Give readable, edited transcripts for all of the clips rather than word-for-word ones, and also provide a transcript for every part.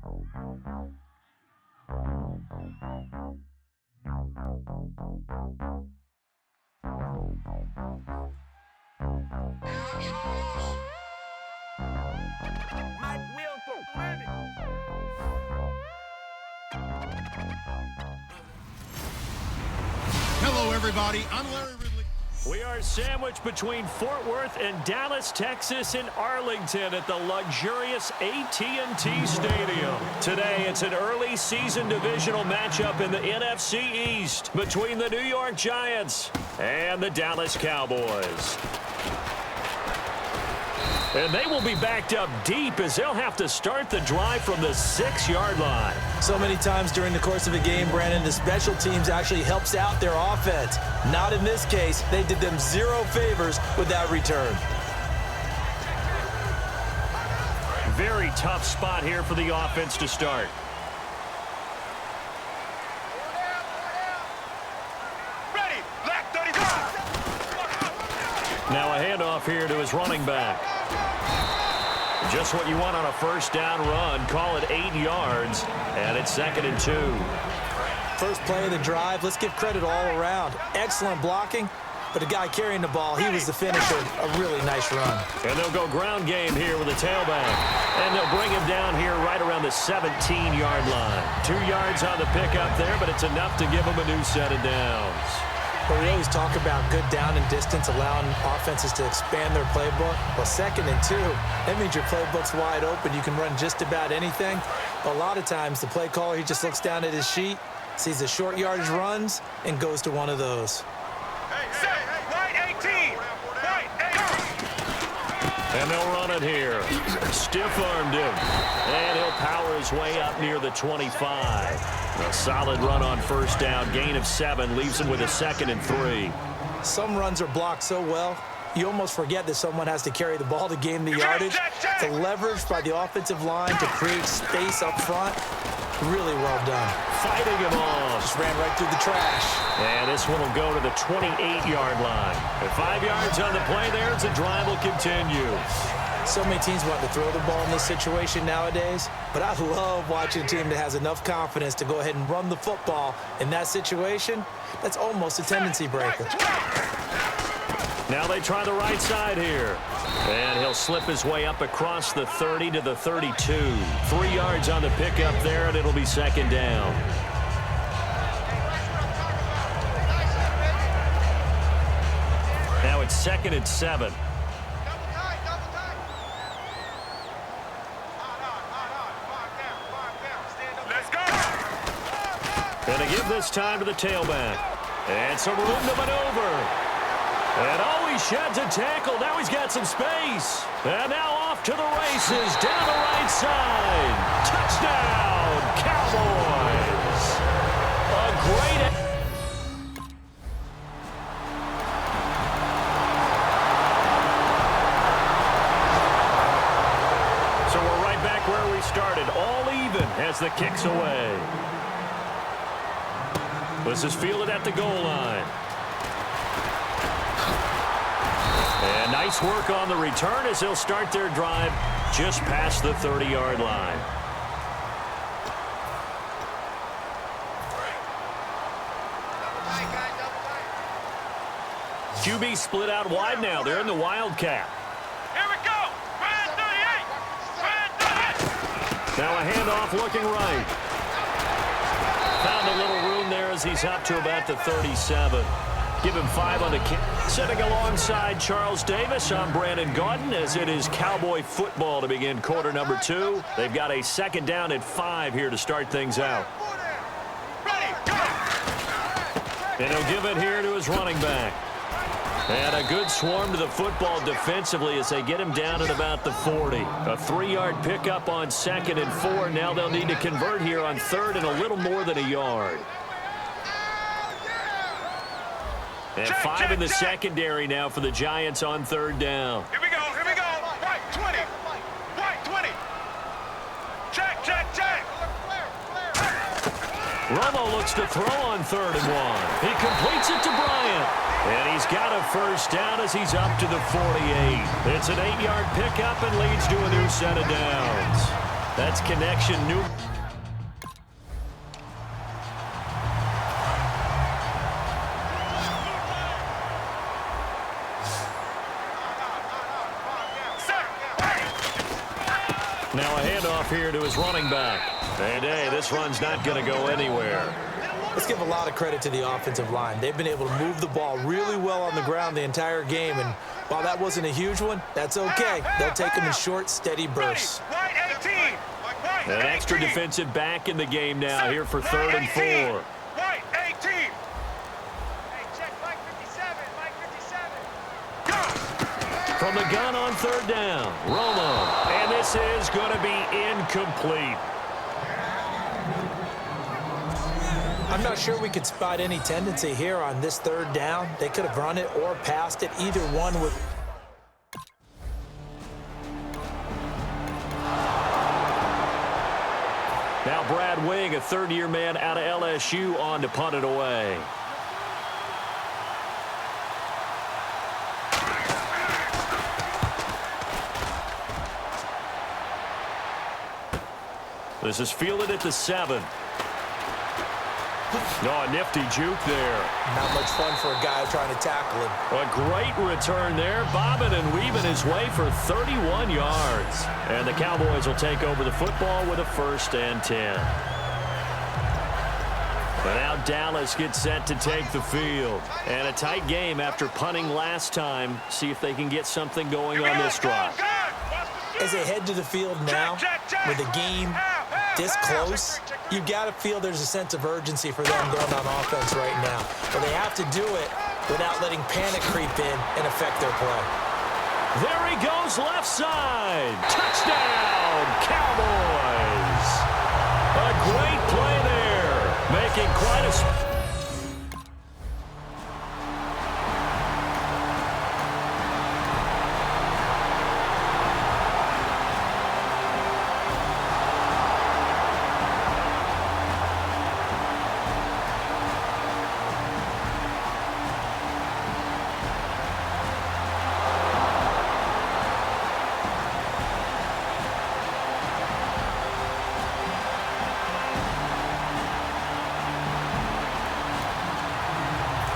Hello, everybody. I'm Larry Ridley. We are sandwiched between Fort Worth and Dallas, Texas, and Arlington at the luxurious AT&T Stadium. Today, it's an early season divisional matchup in the NFC East between the New York Giants and the Dallas Cowboys. And they will be backed up deep as they'll have to start the drive from the 6-yard line. So many times during the course of a game, Brandon, the special teams actually helps out their offense. Not in this case. They did them zero favors with that return. Very tough spot here for the offense to start. Ready, black 35. Now a handoff here to his running back. Just what you want on a first down run. Call it 8 yards, and it's 2nd and 2. First play of the drive. Let's give credit all around. Excellent blocking, but the guy carrying the ball, he was the finisher. A really nice run. And they'll go ground game here with a tailback. And they'll bring him down here right around the 17-yard line. 2 yards on the pickup there, but it's enough to give him a new set of downs. But we always talk about good down and distance, allowing offenses to expand their playbook. Well, 2nd and 2, that means your playbook's wide open. You can run just about anything. But a lot of times, the play caller, he just looks down at his sheet, sees the short yardage runs, and goes to one of those. White 18. White 18. And they'll run it here. Stiff-armed him. And he'll power his way up near the 25. A solid run on first down. Gain of 7 leaves him with a 2nd and 3. Some runs are blocked so well, you almost forget that someone has to carry the ball to gain the yardage. The leverage by the offensive line to create space up front, really well done. Fighting him off. Just ran right through the trash. And this one will go to the 28-yard line. And 5 yards on the play there as the drive will continue. So many teams want to throw the ball in this situation nowadays, but I love watching a team that has enough confidence to go ahead and run the football. In that situation, that's almost a tendency breaker. Now they try the right side here. And he'll slip his way up across the 30 to the 32. 3 yards on the pickup there, and it'll be 2nd down. Now it's 2nd and 7. And to give this time to the tailback. And some room to maneuver. And oh, he sheds a tackle. Now he's got some space. And now off to the races. Down the right side. Touchdown, Cowboys. A great... So we're right back where we started. All even as the kick's away. This is fielded at the goal line. And nice work on the return as they'll start their drive just past the 30-yard line. QB split out wide now. They're in the Wildcat. Here we go. Red 38. Now a handoff looking right. Found a little room there as he's up to about the 37. Give him 5 on the kick. Sitting alongside Charles Davis, I'm Brandon Gaudin as it is Cowboy football to begin quarter number 2. They've got a 2nd down and 5 here to start things out. Ready, go. And he'll give it here to his running back. And a good swarm to the football defensively as they get him down at about the 40. A 3-yard pickup on 2nd and 4. Now they'll need to convert here on 3rd and a little more than a yard. And 5 in the secondary now for the Giants on 3rd down. Here we go, here we go. White 20. White 20. Check, check, check. Romo looks to throw on 3rd and 1. He completes it to Bryant. And he's got a first down as he's up to the 48. It's an 8-yard pickup and leads to a new set of downs. That's connection new. Now a handoff here to his running back. And, hey, this run's not going to go anywhere. Let's give a lot of credit to the offensive line. They've been able to move the ball really well on the ground the entire game, and while that wasn't a huge one, that's okay. They'll take them in short, steady bursts. An extra defensive back in the game now here for 3rd and 4. Right, 18. Hey, check Mike 57, Mike 57. From the gun on 3rd down, Romo. And this is going to be incomplete. I'm not sure we could spot any tendency here on this 3rd down. They could have run it or passed it. Either one would. Now Brad Wing, a 3rd-year man out of LSU, on to punt it away. This is fielded at the 7. No, a nifty juke there. Not much fun for a guy trying to tackle him. A great return there, bobbing and weaving his way for 31 yards. And the Cowboys will take over the football with a 1st and 10. But now Dallas gets set to take the field. And a tight game after punting last time. See if they can get something going on this drive. As they head to the field now, with the game this close, you've got to feel there's a sense of urgency for them going on offense right now. But they have to do it without letting panic creep in and affect their play. There he goes, left side. Touchdown, Cowboys. A great play there, making quite a...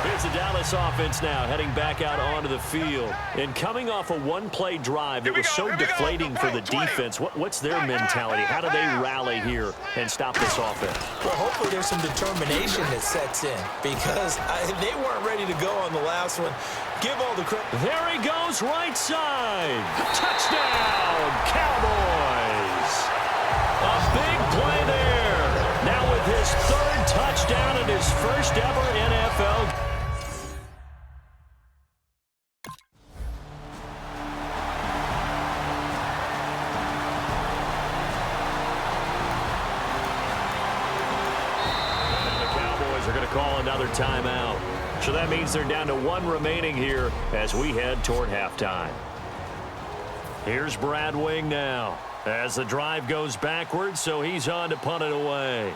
Here's the Dallas offense now heading back out onto the field. And coming off a one-play drive that was so deflating for the defense, what's their mentality? How do they rally here and stop this offense? Well, hopefully there's some determination that sets in because they weren't ready to go on the last one. Give all the credit. There he goes, right side. Touchdown, Cowboys. A big play there. Now with his 3rd touchdown and his 1st ever NFL. Call another timeout. So that means they're down to 1 remaining here as we head toward halftime. Here's Brad Wing now as the drive goes backwards, so he's on to punt it away.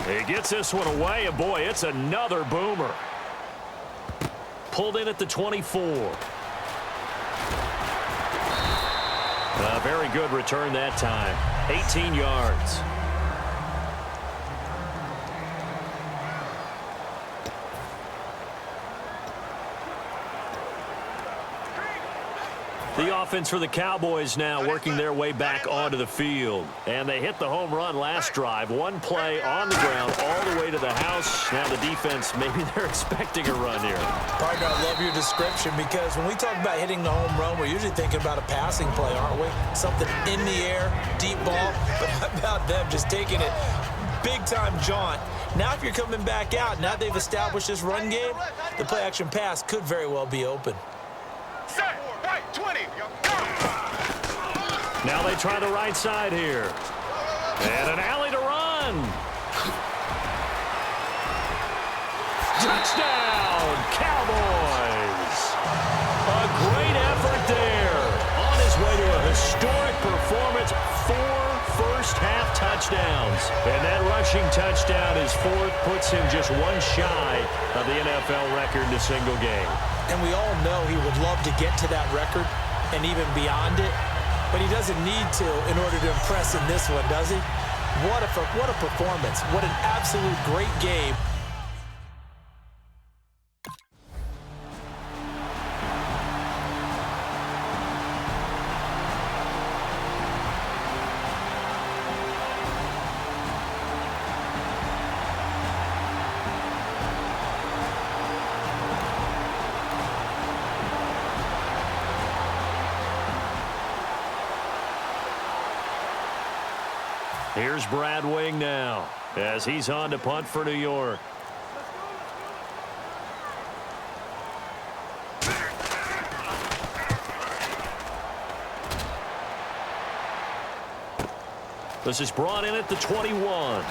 He gets this one away, and boy, it's another boomer. Pulled in at the 24. A very good return that time. 18 yards. The offense for the Cowboys now working their way back onto the field. And they hit the home run last drive. One play on the ground all the way to the house. Now the defense, maybe they're expecting a run here. Partner, I love your description because when we talk about hitting the home run, we're usually thinking about a passing play, aren't we? Something in the air, deep ball. But how about them just taking it big-time jaunt? Now if you're coming back out, now they've established this run game, the play-action pass could very well be open. Set, right, 20. Now they try the right side here. And an alley to run. Touchdown, Cowboys. A great effort there. On his way to a historic performance, 4 first-half touchdowns. And that rushing touchdown, his 4th, puts him just 1 shy of the NFL record in a single game. And we all know he would love to get to that record and even beyond it, but he doesn't need to in order to impress in this one, does he? What a performance. What an absolute great game. Here's Brad Wing now as he's on to punt for New York. This is brought in at the 21.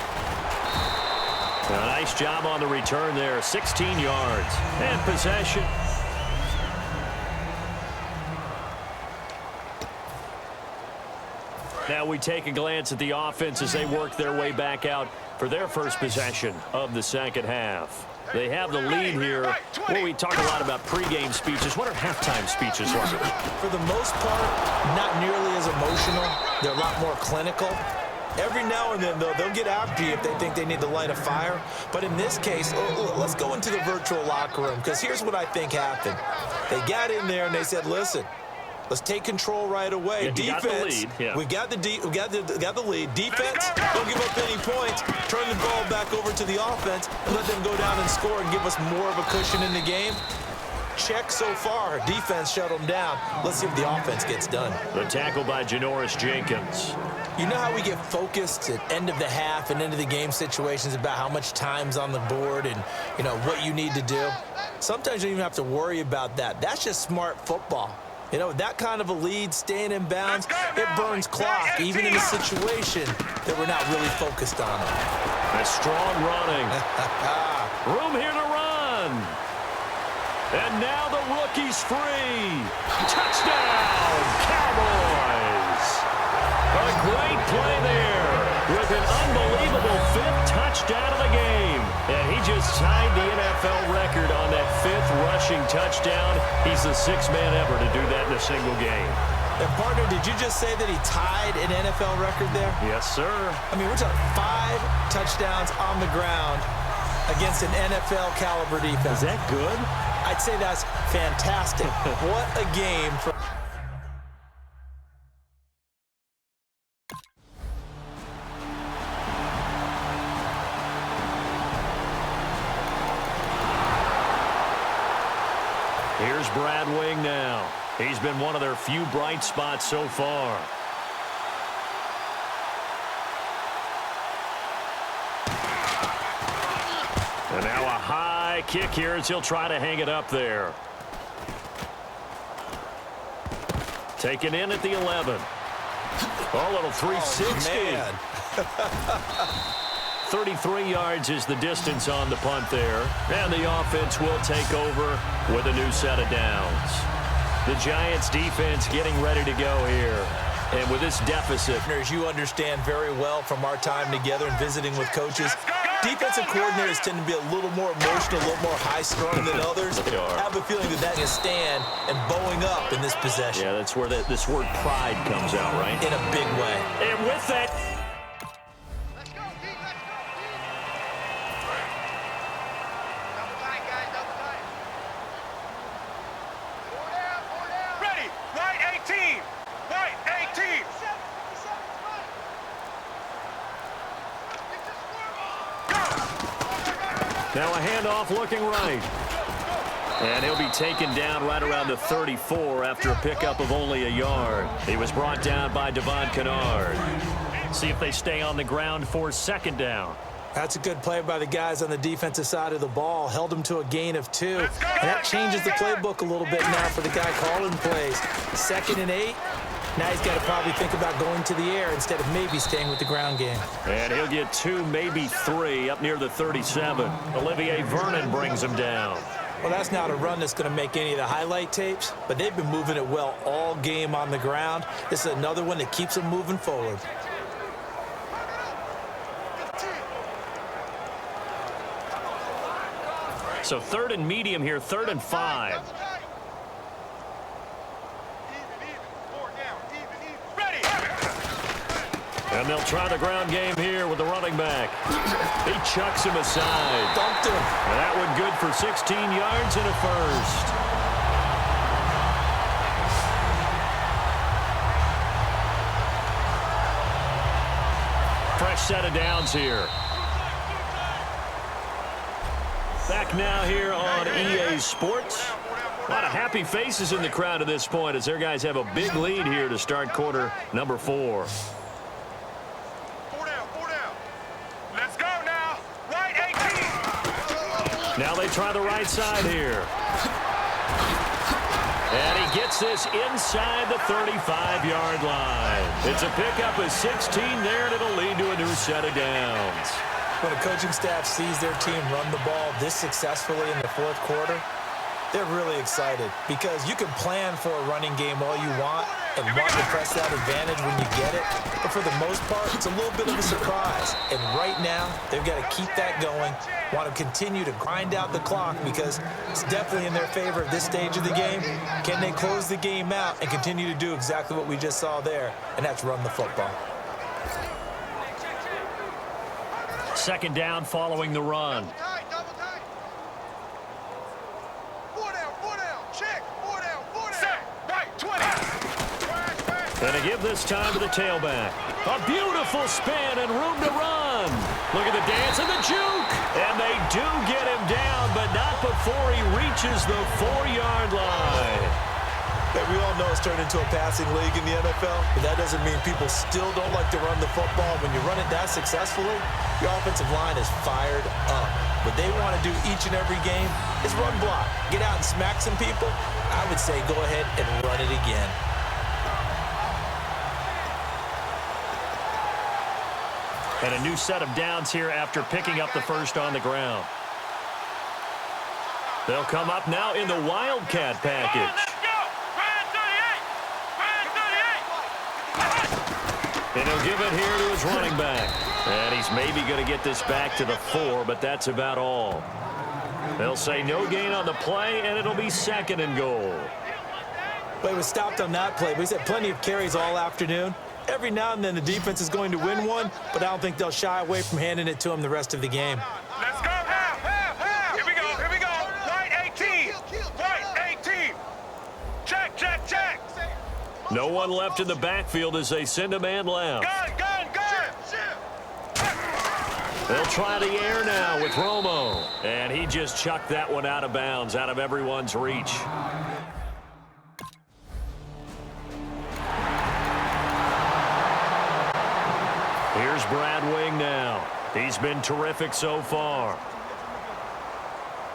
A nice job on the return there, 16 yards. And possession. Now we take a glance at the offense as they work their way back out for their first possession of the second half. They have the lead here. Well, we talk a lot about pregame speeches. What are halftime speeches like? For the most part, not nearly as emotional. They're a lot more clinical. Every now and then, though, they'll get after you if they think they need to light a fire. But in this case, let's go into the virtual locker room, because here's what I think happened. They got in there and they said, listen, let's take control right away. Yeah, defense, we got the lead. Defense, don't give up any points. Turn the ball back over to the offense and let them go down and score and give us more of a cushion in the game. Check so far. Defense shut them down. Let's see if the offense gets done. The tackle by Janoris Jenkins. You know how we get focused at end of the half and end of the game situations about how much time's on the board and, you know, what you need to do? Sometimes you don't even have to worry about that. That's just smart football. You know, that kind of a lead, staying in bounds, it burns clock, even in a situation that we're not really focused on it. A strong running. Room here to run. And now the rookie's free. Touchdown, Cowboys. A great play there with an unbelievable fifth touchdown of the game. And he just tied the NFL record on that fifth rushing touchdown. He's the sixth man ever to do that in a single game. And, partner, did you just say that he tied an NFL record there? Yes, sir. I mean, we're talking 5 touchdowns on the ground against an NFL caliber defense. Is that good? I'd say that's fantastic. What a game for... Here's Brad Wing now. He's been one of their few bright spots so far. And now a high kick here as he'll try to hang it up there. Taken in at the 11. Oh, little 360. Oh, man. 33 yards is the distance on the punt there. And the offense will take over with a new set of downs. The Giants defense getting ready to go here. And with this deficit, as you understand very well from our time together and visiting with coaches, defensive coordinators tend to be a little more emotional, a little more high-strung than others. They are. I have a feeling that can stand and bowing up in this possession. yeah, that's where this word pride comes out, right? In a big way. And with that, Let's go, D. Let's go, D. Double time, guys. Double time. 4 down, 4 down. Ready. White 18. White 18. 57, 57, right. Get this score. now a handoff looking right. And he'll be taken down right around the 34 after a pickup of only a yard. He was brought down by Devon Kennard. See if they stay on the ground for second down. That's a good play by the guys on the defensive side of the ball. Held them to a gain of 2. And that changes the playbook a little bit now for the guy calling plays. 2nd and 8. Now he's got to probably think about going to the air instead of maybe staying with the ground game. And he'll get 2, maybe 3 up near the 37. Olivier Vernon brings him down. Well, that's not a run that's going to make any of the highlight tapes, but they've been moving it well all game on the ground. This is another one that keeps them moving forward. So 3rd and medium here, 3rd and 5. And they'll try the ground game here with the running back. He chucks him aside. Dumped him. And that one good for 16 yards and a first. Fresh set of downs here. Back now here on EA Sports. A lot of happy faces in the crowd at this point as their guys have a big lead here to start quarter number 4. 4 down, 4 down. Let's go now. Right 18. Now they try the right side here. And he gets this inside the 35-yard line. It's a pickup of 16 there, and it'll lead to a new set of downs. When a coaching staff sees their team run the ball this successfully in the fourth quarter, they're really excited because you can plan for a running game all you want and want to press that advantage when you get it. But for the most part, it's a little bit of a surprise. And right now, they've got to keep that going, want to continue to grind out the clock because it's definitely in their favor at this stage of the game. Can they close the game out and continue to do exactly what we just saw there, and that's run the football. Second down following the run. Double tight. 4 down. Check. 4 down. Set. Right 20. And to give this time to the tailback. A beautiful spin and room to run. Look at the dance and the juke. And they do get him down, but not before he reaches the 4-yard line. And we all know it's turned into a passing league in the NFL, but that doesn't mean people still don't like to run the football. When you run it that successfully, your offensive line is fired up. What they want to do each and every game is run block. Get out and smack some people. I would say go ahead and run it again. And a new set of downs here after picking up the first on the ground. They'll come up now in the Wildcat package. And he'll give it here to his running back. And he's maybe going to get this back to the 4, but that's about all. They'll say no gain on the play, and it'll be 2nd and goal. Well, he was stopped on that play, but he's had plenty of carries all afternoon. Every now and then the defense is going to win one, but I don't think they'll shy away from handing it to him the rest of the game. Let's go. Half. Here we go. Right 18. Right 18. Check. No one left in the backfield as they send a man left. Gun. They'll try the air now with Romo. And he just chucked that one out of bounds, out of everyone's reach. Here's Brad Wing now. He's been terrific so far.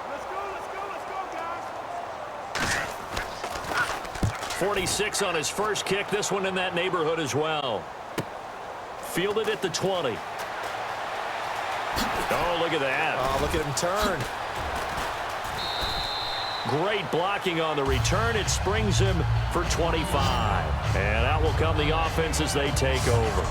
Let's go, guys. 46 on his first kick. This one in that neighborhood as well. Fielded at the 20. Oh, look at that. Oh, look at him turn. Great blocking on the return. It springs him for 25. And out will come the offense as they take over.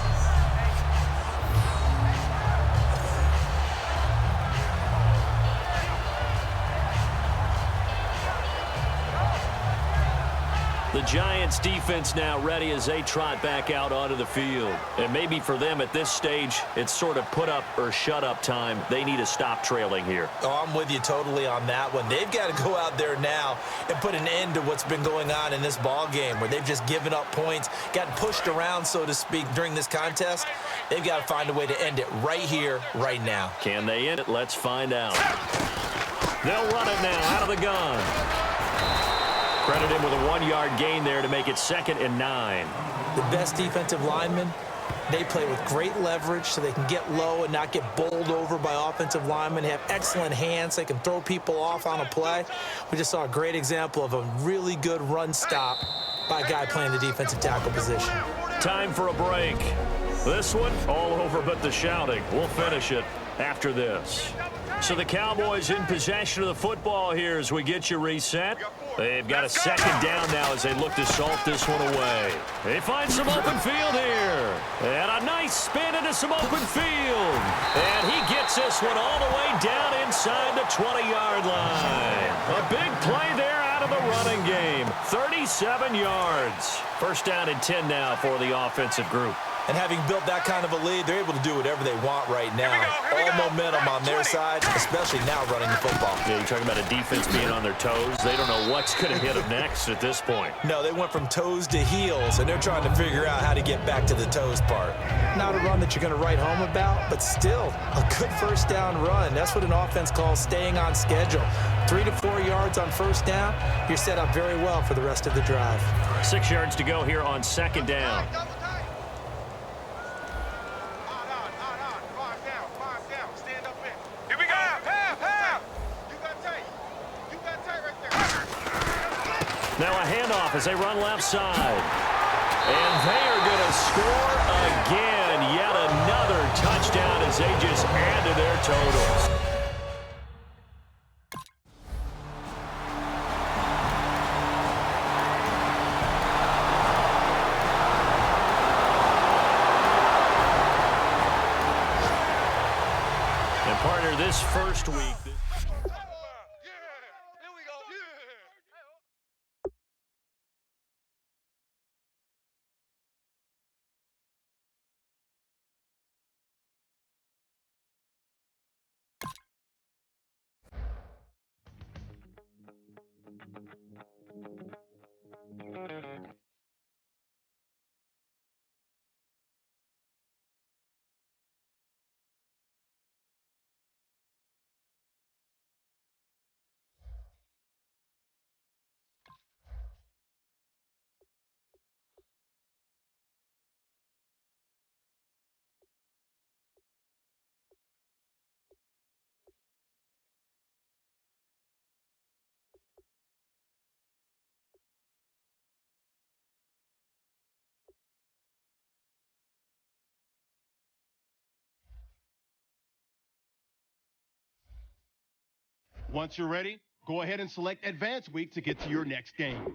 The Giants defense now ready as they trot back out onto the field. And maybe for them at this stage, it's sort of put up or shut up time. They need to stop trailing here. Oh, I'm with you totally on that one. They've got to go out there now and put an end to what's been going on in this ball game where they've just given up points, gotten pushed around, so to speak, during this contest. They've got to find a way to end it right here, right now. Can they end it? Let's find out. They'll run it now out of the gun. Credit him with a 1-yard gain there to make it 2nd and 9. The best defensive linemen, they play with great leverage so they can get low and not get bowled over by offensive linemen. They have excellent hands. They can throw people off on a play. We just saw a great example of a really good run stop by a guy playing the defensive tackle position. Time for a break. This one, all over but the shouting. We'll finish it after this. So the Cowboys in possession of the football here as we get you reset. They've got a 2nd down now as they look to salt this one away. They find some open field here. And a nice spin into some open field. And he gets this one all the way down inside the 20-yard line. A big play there out out of the running game. 37 yards. First down and 10 now for the offensive group. And having built that kind of a lead, they're able to do whatever they want right now. All momentum on their side, especially now running the football. Yeah, you're talking about a defense being on their toes. They don't know what's going to hit them next at this point. No, they went from toes to heels, and they're trying to figure out how to get back to the toes part. Not a run that you're going to write home about, but still a good first down run. That's what an offense calls staying on schedule. 3 to 4 yards on first down, you're set up very well for the rest of the drive. 6 yards to go here on second down. Now a handoff as they run left side. And they are going to score again. Yet another touchdown as they just add to their totals. And partner, this first week... Once you're ready, go ahead and select Advance Week to get to your next game.